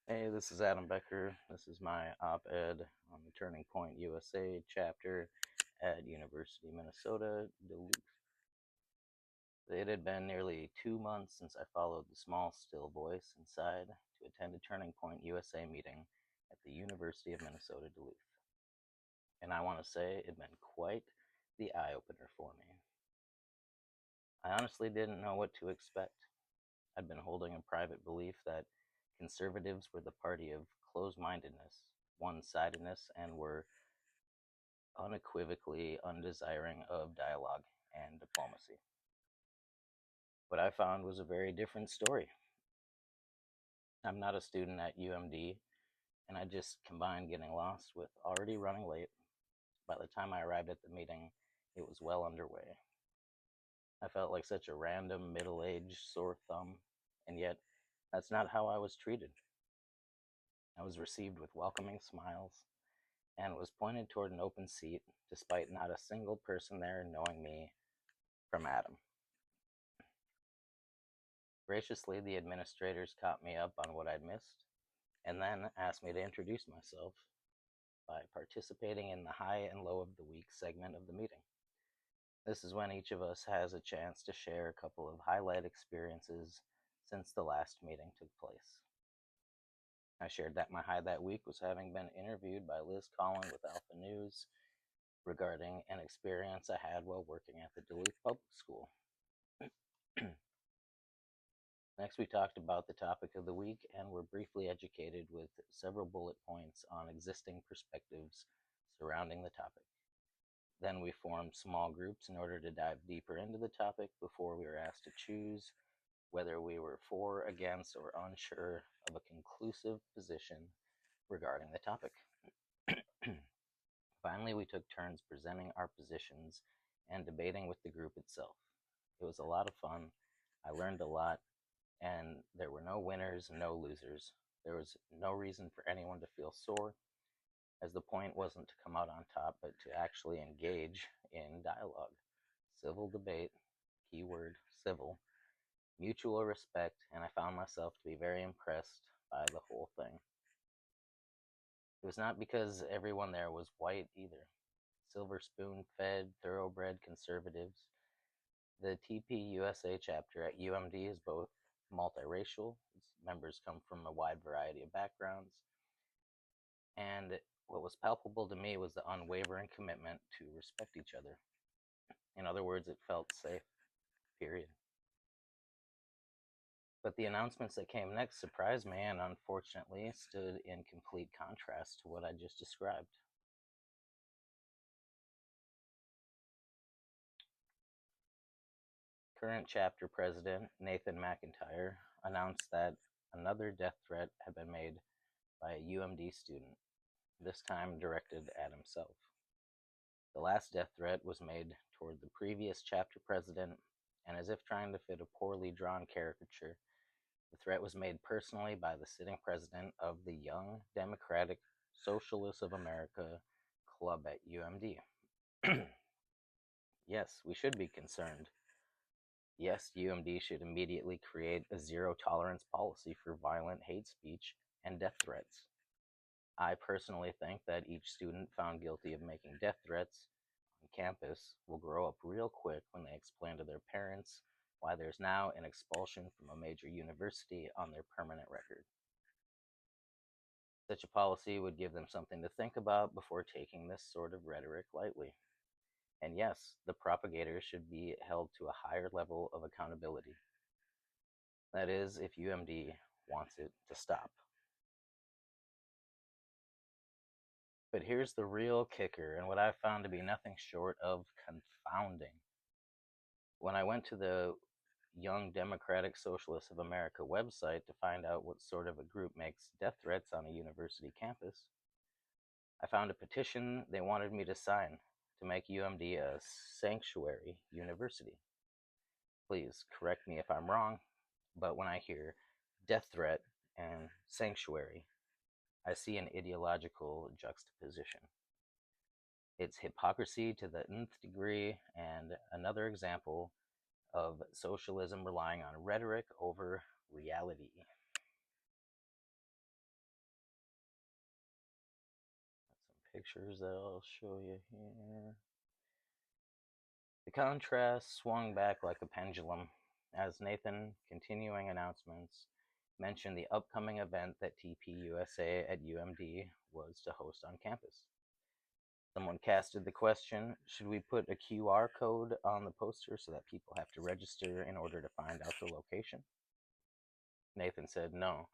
Hey, this is Adam Becker. This is my op-ed on the Turning Point USA chapter at University of Minnesota-Duluth. It had been nearly 2 months since I followed the small, still voice inside to attend a Turning Point USA meeting at the University of Minnesota-Duluth. And I want to say it had been quite the eye-opener for me. I honestly didn't know what to expect. I'd been holding a private belief that conservatives were the party of closed-mindedness, one-sidedness, and were unequivocally undesiring of dialogue and diplomacy. What I found was a very different story. I'm not a student at UMD, and I just combined getting lost with already running late. By the time I arrived at the meeting, it was well underway. I felt like such a random middle-aged sore thumb, and yet that's not how I was treated. I was received with welcoming smiles and was pointed toward an open seat, despite not a single person there knowing me from Adam. Graciously, the administrators caught me up on what I'd missed, and then asked me to introduce myself by participating in the high and low of the week segment of the meeting. This is when each of us has a chance to share a couple of highlight experiences since the last meeting took place. I shared that my high that week was having been interviewed by Liz Collin with Alpha News regarding an experience I had while working at the Duluth Public School. Next, we talked about the topic of the week and were briefly educated with several bullet points on existing perspectives surrounding the topic. Then we formed small groups in order to dive deeper into the topic before we were asked to choose whether we were for, against, or unsure of a conclusive position regarding the topic. Finally, we took turns presenting our positions and debating with the group itself. It was a lot of fun. I learned a lot, and there were no winners, no losers. There was no reason for anyone to feel sore, as the point wasn't to come out on top, but to actually engage in dialogue. Civil debate, keyword civil, mutual respect, and I found myself to be very impressed by the whole thing. It was not because everyone there was white either. Silver spoon fed, thoroughbred conservatives. The TPUSA chapter at UMD is both multiracial, its members come from a wide variety of backgrounds, and what was palpable to me was the unwavering commitment to respect each other. In other words, it felt safe, period. But the announcements that came next surprised me and unfortunately stood in complete contrast to what I just described. Current chapter president Nathan McIntyre announced that another death threat had been made by a UMD student, this time directed at himself. The last death threat was made toward the previous chapter president, and as if trying to fit a poorly drawn caricature, the threat was made personally by the sitting president of the Young Democratic Socialists of America Club at UMD. Yes, we should be concerned. Yes, UMD should immediately create a zero tolerance policy for violent hate speech and death threats. I personally think that each student found guilty of making death threats on campus will grow up real quick when they explain to their parents why there's now an expulsion from a major university on their permanent record. Such a policy would give them something to think about before taking this sort of rhetoric lightly. And yes, the propagators should be held to a higher level of accountability. That is, if UMD wants it to stop. But here's the real kicker, and what I found to be nothing short of confounding. When I went to the Young Democratic Socialists of America website to find out what sort of a group makes death threats on a university campus, I found a petition they wanted me to sign to make UMD a sanctuary university. Please correct me if I'm wrong, but when I hear death threat and sanctuary, I see an ideological juxtaposition. It's hypocrisy to the nth degree, and another example of socialism relying on rhetoric over reality. pictures that I'll show you here. The contrast swung back like a pendulum as Nathan, continuing announcements, mentioned the upcoming event that TPUSA at UMD was to host on campus. Someone casted the question, should we put a QR code on the poster so that people have to register in order to find out the location? Nathan said no.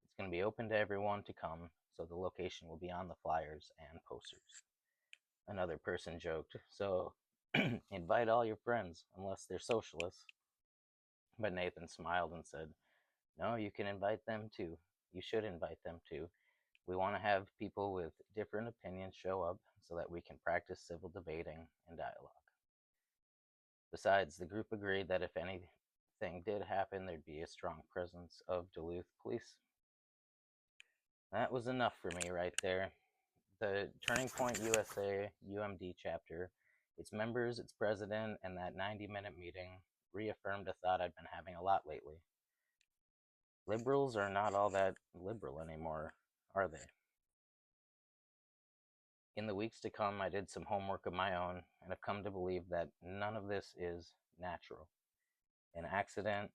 It's going to be open to everyone to come, so the location will be on the flyers and posters. Another person joked, so invite all your friends, unless they're socialists. But Nathan smiled and said, no, you can invite them too. You should invite them too. We want to have people with different opinions show up so that we can practice civil debating and dialogue. Besides, the group agreed that if anything did happen, there'd be a strong presence of Duluth police. That was enough for me right there. The Turning Point USA UMD chapter, its members, its president, and that 90-minute meeting reaffirmed a thought I'd been having a lot lately. Liberals are not all that liberal anymore, are they? In the weeks to come, I did some homework of my own and have come to believe that none of this is natural, an accident,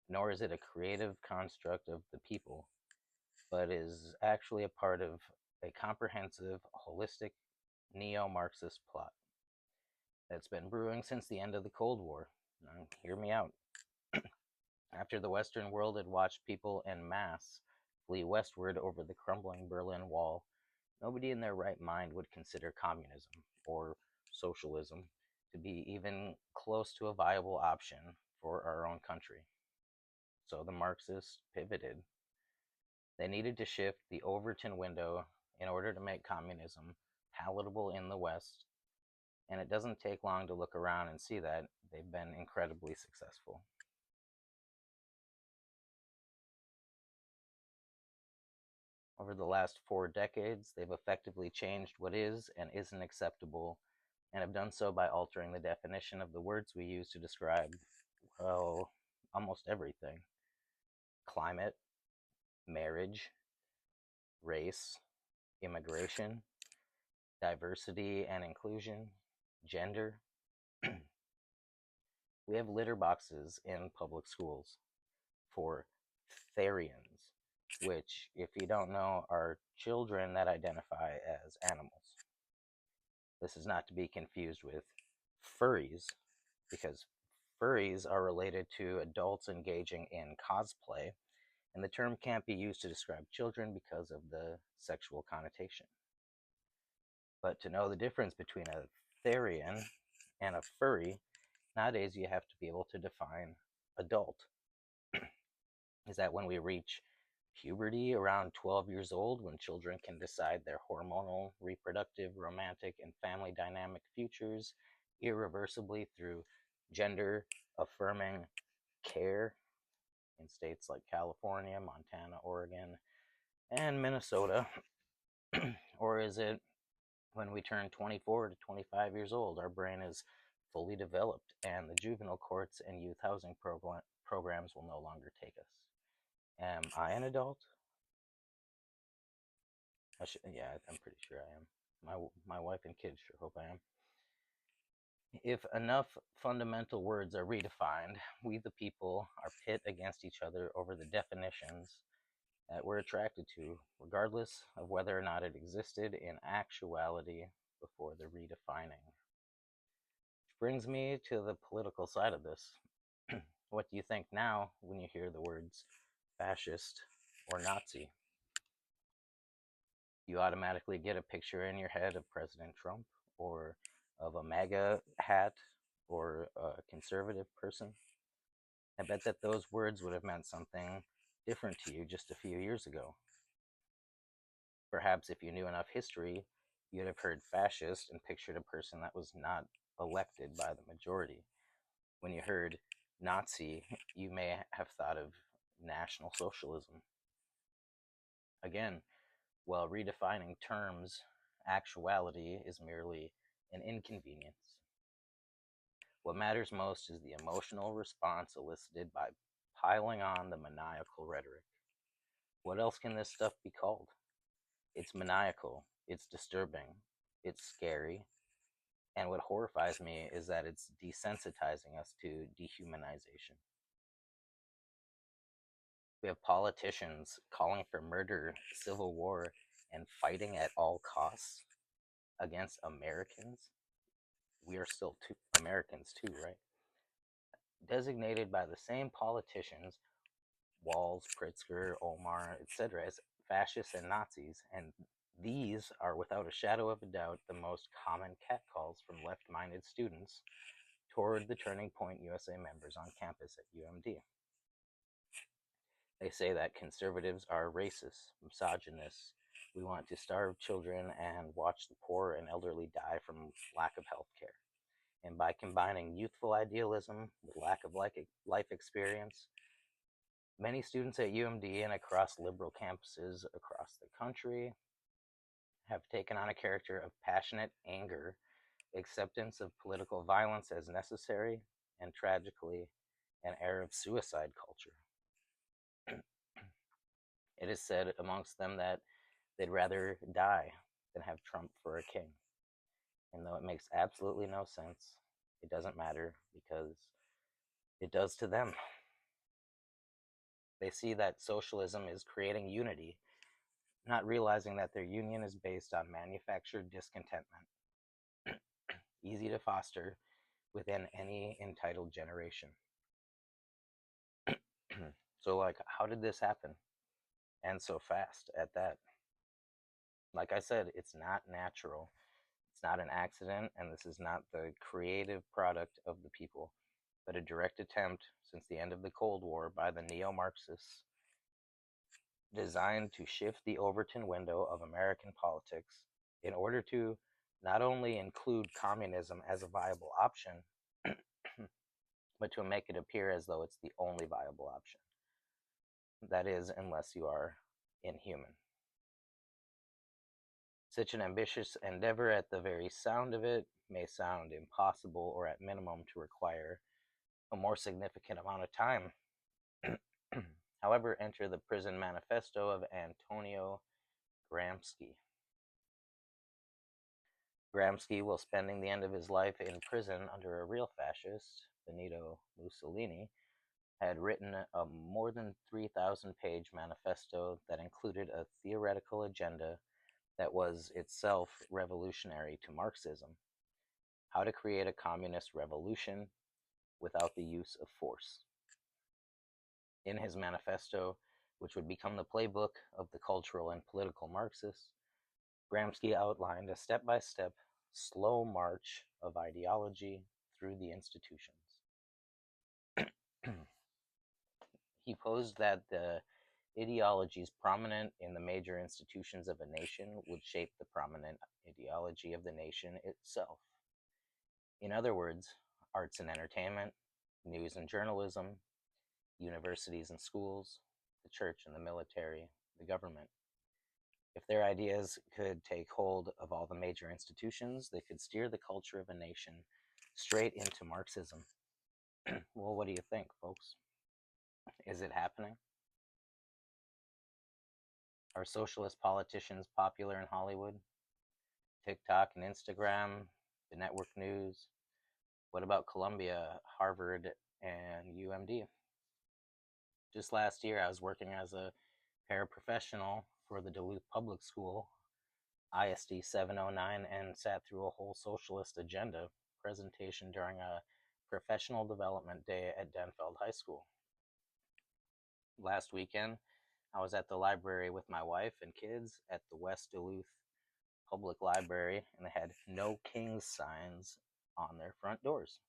nor is it a creative construct of the people, but is actually a part of a comprehensive, holistic, neo-Marxist plot that's been brewing since the end of the Cold War. Now, hear me out. After the Western world had watched people en masse flee westward over the crumbling Berlin Wall, nobody in their right mind would consider communism or socialism to be even close to a viable option for our own country. So the Marxists pivoted. They needed to shift the Overton window in order to make communism palatable in the West, and it doesn't take long to look around and see that they've been incredibly successful. Over the last 4 decades, they've effectively changed what is and isn't acceptable, and have done so by altering the definition of the words we use to describe, well, almost everything. Climate, marriage, race, immigration, diversity and inclusion, gender. We have litter boxes in public schools for therians, which, if you don't know, are children that identify as animals. This is not to be confused with furries, because furries are related to adults engaging in cosplay, and the term can't be used to describe children because of the sexual connotation. But to know the difference between a therian and a furry, nowadays you have to be able to define adult. Is that when we reach puberty around 12 years old, when children can decide their hormonal, reproductive, romantic, and family dynamic futures irreversibly through gender-affirming care in states like California, Montana, Oregon, and Minnesota? Or is it when we turn 24 to 25 years old, our brain is fully developed and the juvenile courts and youth housing programs will no longer take us? Am I an adult? Yeah, I'm pretty sure I am. My wife and kids sure hope I am. If enough fundamental words are redefined, we the people are pit against each other over the definitions that we're attracted to, regardless of whether or not it existed in actuality before the redefining. Which brings me to the political side of this. What do you think now when you hear the words fascist or Nazi? You automatically get a picture in your head of President Trump, or of a MAGA hat, or a conservative person? I bet that those words would have meant something different to you just a few years ago. Perhaps if you knew enough history, you'd have heard fascist and pictured a person that was not elected by the majority. When you heard Nazi, you may have thought of National Socialism. Again, while redefining terms, actuality is merely an inconvenience. What matters most is the emotional response elicited by piling on the maniacal rhetoric. What else can this stuff be called? It's maniacal, It's disturbing, it's scary, and what horrifies me is that it's desensitizing us to dehumanization. We have politicians calling for murder, civil war, and fighting at all costs against Americans. We are still Americans too, right? Designated by the same politicians, Walls, Pritzker, Omar, etc., as fascists and Nazis, and these are without a shadow of a doubt the most common catcalls from left-minded students toward the Turning Point USA members on campus at UMD. They say that conservatives are racist, misogynist. We want to starve children and watch the poor and elderly die from lack of health care. And by combining youthful idealism with lack of life experience, many students at UMD and across liberal campuses across the country have taken on a character of passionate anger, acceptance of political violence as necessary, and tragically, an air of suicide culture. It is said amongst them that they'd rather die than have Trump for a king. And though it makes absolutely no sense, it doesn't matter because it does to them. They see that socialism is creating unity, not realizing that their union is based on manufactured discontentment, easy to foster within any entitled generation. So, like, how did this happen? And so fast at that. Like I said, it's not natural. It's not an accident, and this is not the creative product of the people, but a direct attempt since the end of the Cold War by the neo-Marxists designed to shift the Overton window of American politics in order to not only include communism as a viable option, but to make it appear as though it's the only viable option. That is, unless you are inhuman. Such an ambitious endeavor, at the very sound of it, may sound impossible or at minimum to require a more significant amount of time. However, enter the prison manifesto of Antonio Gramsci. Gramsci, while spending the end of his life in prison under a real fascist, Benito Mussolini, had written a more than 3,000-page manifesto that included a theoretical agenda that was itself revolutionary to Marxism: how to create a communist revolution without the use of force. In his manifesto, which would become the playbook of the cultural and political Marxists, Gramsci outlined a step-by-step, slow march of ideology through the institutions. He posed that the ideologies prominent in the major institutions of a nation would shape the prominent ideology of the nation itself. In other words, arts and entertainment, news and journalism, universities and schools, the church and the military, the government. If their ideas could take hold of all the major institutions, they could steer the culture of a nation straight into Marxism. Well, what do you think, folks? Is it happening? Are socialist politicians popular in Hollywood? TikTok and Instagram, the network news? What about Columbia, Harvard, and UMD? Just last year, I was working as a paraprofessional for the Duluth Public School, ISD 709, and sat through a whole socialist agenda presentation during a professional development day at Denfeld High School. Last weekend, I was at the library with my wife and kids at the West Duluth Public Library, and they had "No Kings" signs on their front doors.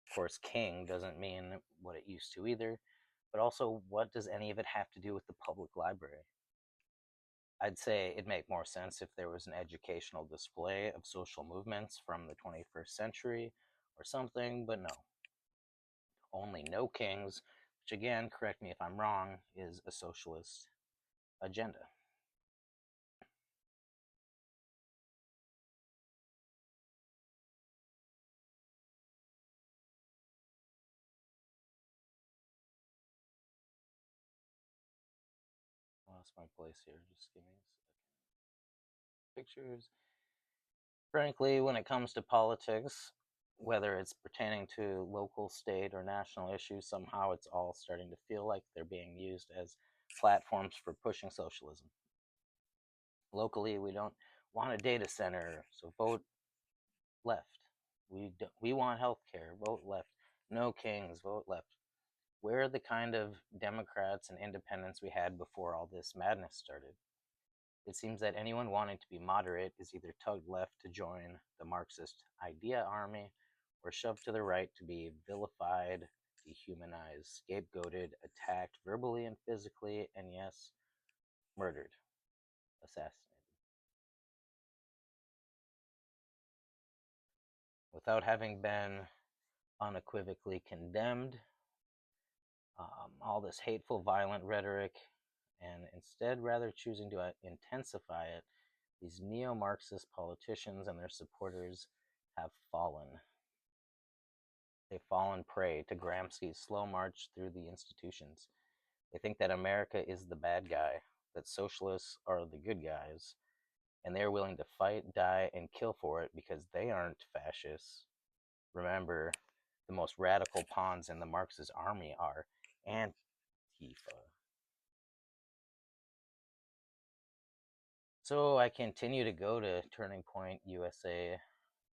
Of course, king doesn't mean what it used to either, but also, what does any of it have to do with the public library? I'd say it'd make more sense if there was an educational display of social movements from the 21st century or something, but no. Only "No Kings," which, again, correct me if I'm wrong, is a socialist agenda. I lost my place here. Just give me a second. pictures. Frankly, when it comes to politics, whether it's pertaining to local, state, or national issues, somehow it's all starting to feel like they're being used as platforms for pushing socialism. Locally, we don't want a data center, so vote left. We want healthcare, vote left. No kings, vote left. We're the kind of Democrats and independents we had before all this madness started. It seems that anyone wanting to be moderate is either tugged left to join the Marxist idea army or shoved to the right to be vilified, dehumanized, scapegoated, attacked verbally and physically, and yes, murdered, assassinated. Without having been unequivocally condemned, all this hateful, violent rhetoric, and instead rather choosing to intensify it, these neo-Marxist politicians and their supporters have fallen. They've fallen prey to Gramsci's slow march through the institutions. They think that America is the bad guy, that socialists are the good guys, and they're willing to fight, die, and kill for it because they aren't fascists. Remember, the most radical pawns in the Marxist army are Antifa. So I continue to go to Turning Point USA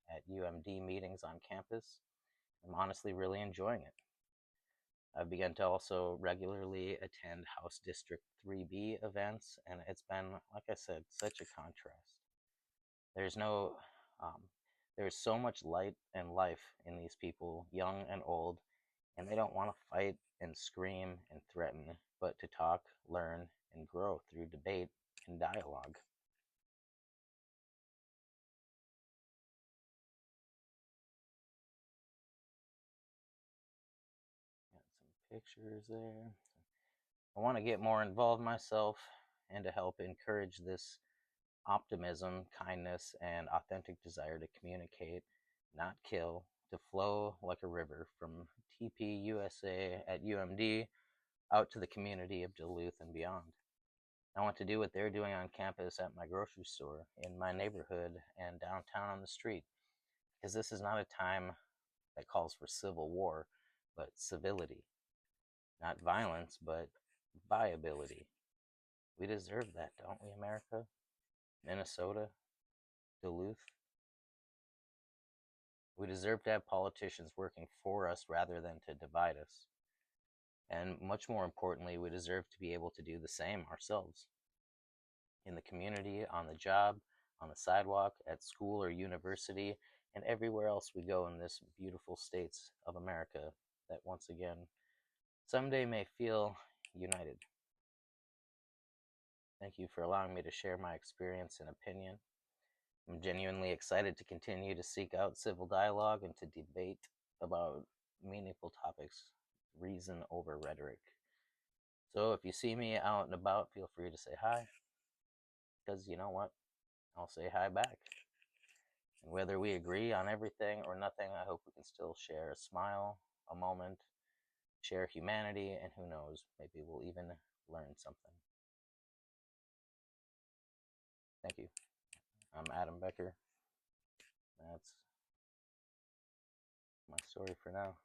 at UMD meetings on campus. I'm honestly really enjoying it. I've begun to also regularly attend House District 3B events, and it's been, like I said, such a contrast. There's no, um, there's so much light and life in these people, young and old, and they don't want to fight and scream and threaten, but to talk, learn, and grow through debate and dialogue. Got some pictures there. I want to get more involved myself and to help encourage this optimism, kindness, and authentic desire to communicate, not kill, to flow like a river from TPUSA at UMD out to the community of Duluth and beyond. I want to do what they're doing on campus at my grocery store, in my neighborhood, and downtown on the street, because this is not a time that calls for civil war, but civility. Not violence, but viability. We deserve that, don't we, America? Minnesota? Duluth? We deserve to have politicians working for us rather than to divide us. And much more importantly, we deserve to be able to do the same ourselves. In the community, on the job, on the sidewalk, at school or university, and everywhere else we go in this beautiful states of America that once again, someday may feel united. Thank you for allowing me to share my experience and opinion. I'm genuinely excited to continue to seek out civil dialogue and to debate about meaningful topics, reason over rhetoric. So if you see me out and about, feel free to say hi, because you know what? I'll say hi back. And whether we agree on everything or nothing, I hope we can still share a smile, a moment, share humanity, and who knows, maybe we'll even learn something. Thank you. I'm Adam Becker. That's my story for now.